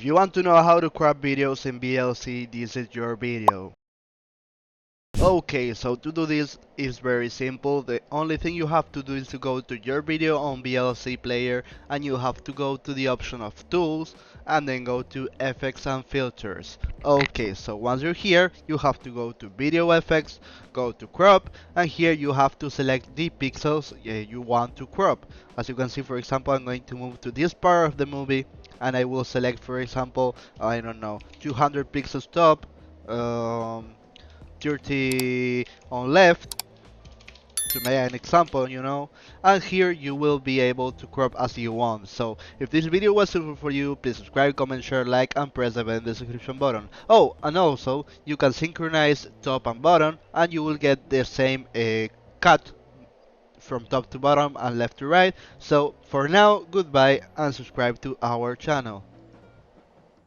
If you want to know how to crop videos in VLC, this is your video. Okay, so to do this is very simple. The only thing you have to do is to go to your video on VLC Player and you have to go to the option of tools and then go to effects and filters. Okay, so once you're here, you have to go to video effects, go to crop, and here you have to select the pixels you want to crop. As you can see, for example, I'm going to move to this part of the movie and I will select, for example, I don't know, 200 pixels top. 30 on left to make an example. And here you will be able to crop as you want. So if this video was useful for you, please subscribe, comment, share, like, and press the bell in the subscription button. Oh, and also you can synchronize top and bottom and you will get the same cut from top to bottom and left to right. So for now, goodbye and subscribe to our channel.